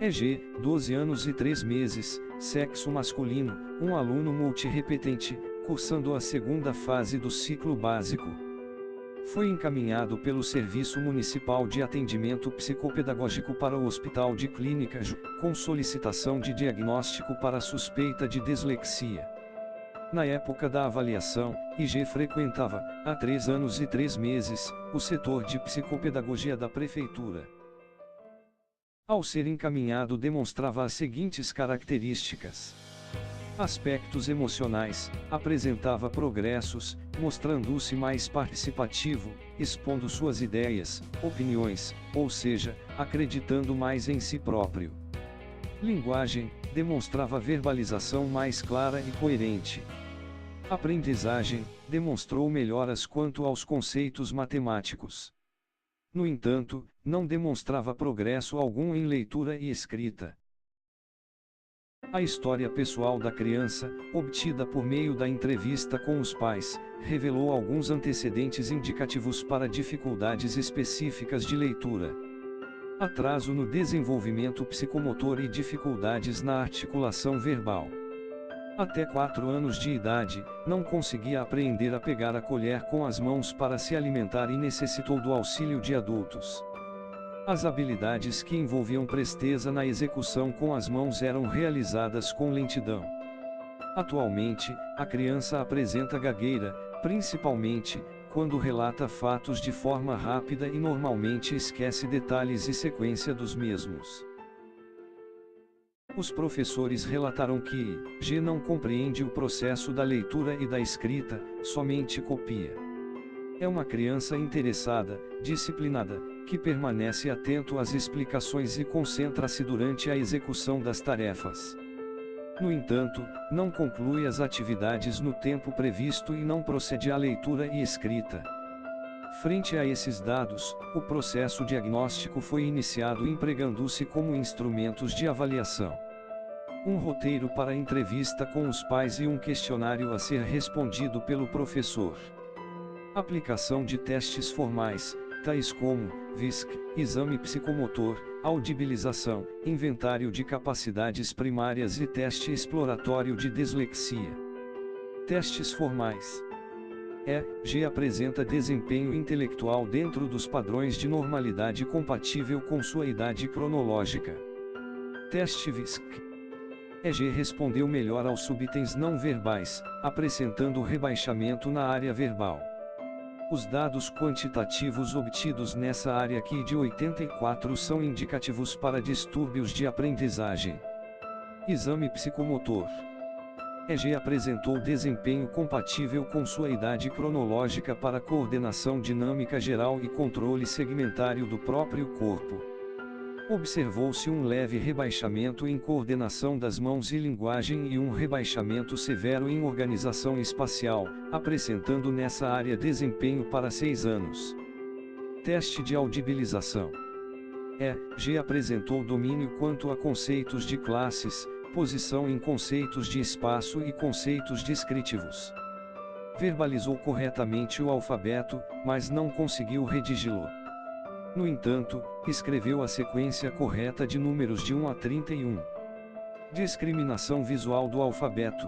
EG, 12 anos e 3 meses, sexo masculino, um aluno multirrepetente, cursando a segunda fase do ciclo básico. Foi encaminhado pelo Serviço Municipal de Atendimento Psicopedagógico para o Hospital de Clínica Ju, com solicitação de diagnóstico para suspeita de dislexia. Na época da avaliação, IG frequentava, há 3 anos e 3 meses, o setor de psicopedagogia da Prefeitura. Ao ser encaminhado demonstrava as seguintes características. Aspectos emocionais, apresentava progressos, mostrando-se mais participativo, expondo suas ideias, opiniões, ou seja, acreditando mais em si próprio. Linguagem, demonstrava verbalização mais clara e coerente. Aprendizagem, demonstrou melhoras quanto aos conceitos matemáticos. No entanto, não demonstrava progresso algum em leitura e escrita. A história pessoal da criança, obtida por meio da entrevista com os pais, revelou alguns antecedentes indicativos para dificuldades específicas de leitura. Atraso no desenvolvimento psicomotor e dificuldades na articulação verbal. Até 4 anos de idade, não conseguia aprender a pegar a colher com as mãos para se alimentar e necessitou do auxílio de adultos. As habilidades que envolviam presteza na execução com as mãos eram realizadas com lentidão. Atualmente, a criança apresenta gagueira, principalmente, quando relata fatos de forma rápida e normalmente esquece detalhes e sequência dos mesmos. Os professores relataram que G não compreende o processo da leitura e da escrita, somente copia. É uma criança interessada, disciplinada, que permanece atento às explicações e concentra-se durante a execução das tarefas. No entanto, não conclui as atividades no tempo previsto e não procede à leitura e escrita. Frente a esses dados, o processo diagnóstico foi iniciado empregando-se como instrumentos de avaliação. Um roteiro para entrevista com os pais e um questionário a ser respondido pelo professor. Aplicação de testes formais, tais como VISC, exame psicomotor, audibilização, inventário de capacidades primárias e teste exploratório de dislexia. Testes formais. G apresenta desempenho intelectual dentro dos padrões de normalidade compatível com sua idade cronológica. Teste VISC. EG respondeu melhor aos subitens não verbais, apresentando rebaixamento na área verbal. Os dados quantitativos obtidos nessa área aqui de 84 são indicativos para distúrbios de aprendizagem. Exame psicomotor. EG apresentou desempenho compatível com sua idade cronológica para coordenação dinâmica geral e controle segmentário do próprio corpo. Observou-se um leve rebaixamento em coordenação das mãos e linguagem e um rebaixamento severo em organização espacial, apresentando nessa área desempenho para 6 anos. Teste de audibilização. G apresentou domínio quanto a conceitos de classes, posição em conceitos de espaço e conceitos descritivos. Verbalizou corretamente o alfabeto, mas não conseguiu redigi-lo. No entanto, escreveu a sequência correta de números de 1 a 31. Discriminação visual do alfabeto.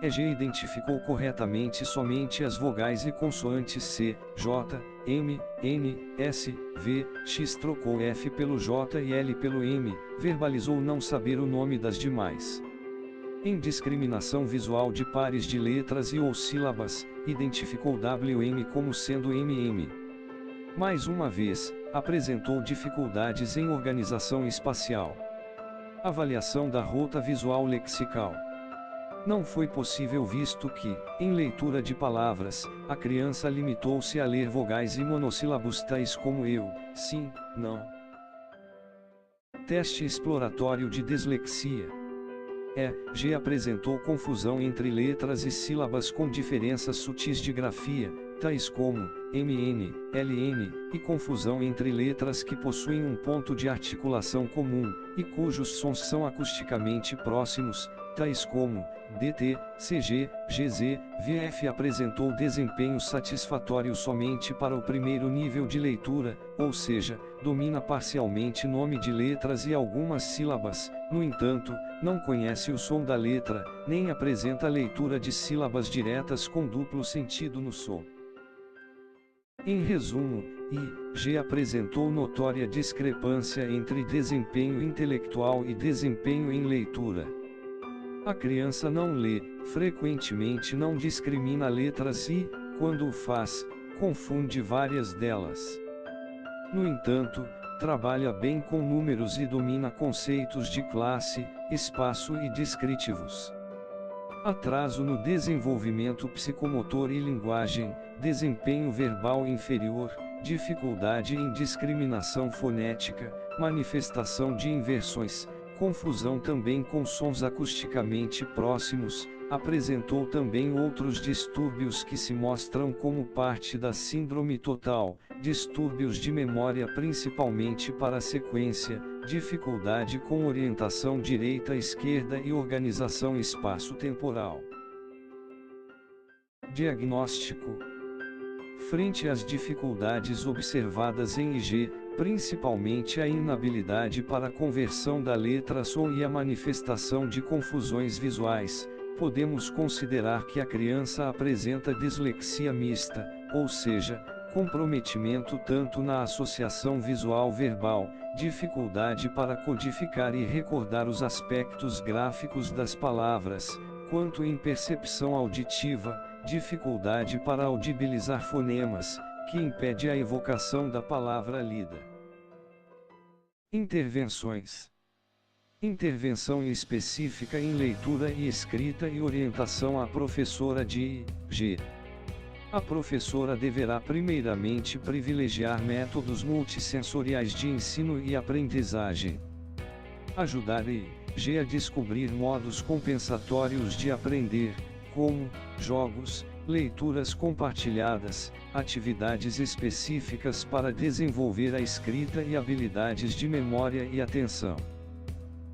EG identificou corretamente somente as vogais e consoantes C, J, M, N, S, V, X, trocou F pelo J e L pelo M, verbalizou não saber o nome das demais. Em discriminação visual de pares de letras e ou sílabas, identificou WM como sendo MM. Mais uma vez, apresentou dificuldades em organização espacial. Avaliação da rota visual lexical. Não foi possível visto que, em leitura de palavras, a criança limitou-se a ler vogais e monossílabos tais como eu, sim, não. Teste exploratório de dislexia. G apresentou confusão entre letras e sílabas com diferenças sutis de grafia, tais como MN, LN, e confusão entre letras que possuem um ponto de articulação comum, e cujos sons são acusticamente próximos, tais como DT, CG, GZ, VF apresentou desempenho satisfatório somente para o primeiro nível de leitura, ou seja, domina parcialmente nome de letras e algumas sílabas, no entanto, não conhece o som da letra, nem apresenta leitura de sílabas diretas com duplo sentido no som. Em resumo, I.G. apresentou notória discrepância entre desempenho intelectual e desempenho em leitura. A criança não lê, frequentemente não discrimina letras e, quando o faz, confunde várias delas. No entanto, trabalha bem com números e domina conceitos de classe, espaço e descritivos. Atraso no desenvolvimento psicomotor e linguagem, desempenho verbal inferior, dificuldade em discriminação fonética, manifestação de inversões, confusão também com sons acusticamente próximos, apresentou também outros distúrbios que se mostram como parte da síndrome total, distúrbios de memória principalmente para a sequência, dificuldade com orientação direita-esquerda e organização espaço-temporal. Diagnóstico. Frente às dificuldades observadas em IG, principalmente a inabilidade para a conversão da letra som e a manifestação de confusões visuais, podemos considerar que a criança apresenta dislexia mista, ou seja, comprometimento tanto na associação visual-verbal, dificuldade para codificar e recordar os aspectos gráficos das palavras, quanto em percepção auditiva, dificuldade para audibilizar fonemas, que impede a evocação da palavra lida. Intervenções. Intervenção específica em leitura e escrita e orientação à professora de IG. A professora deverá primeiramente privilegiar métodos multissensoriais de ensino e aprendizagem. Ajudar IG a descobrir modos compensatórios de aprender, como jogos, leituras compartilhadas, atividades específicas para desenvolver a escrita e habilidades de memória e atenção.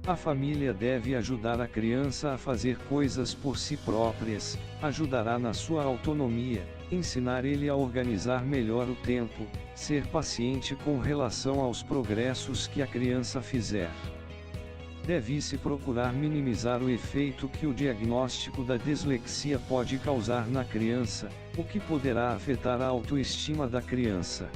A família deve ajudar a criança a fazer coisas por si próprias, ajudará na sua autonomia, ensinar ele a organizar melhor o tempo, ser paciente com relação aos progressos que a criança fizer. Deve-se procurar minimizar o efeito que o diagnóstico da dislexia pode causar na criança, o que poderá afetar a autoestima da criança.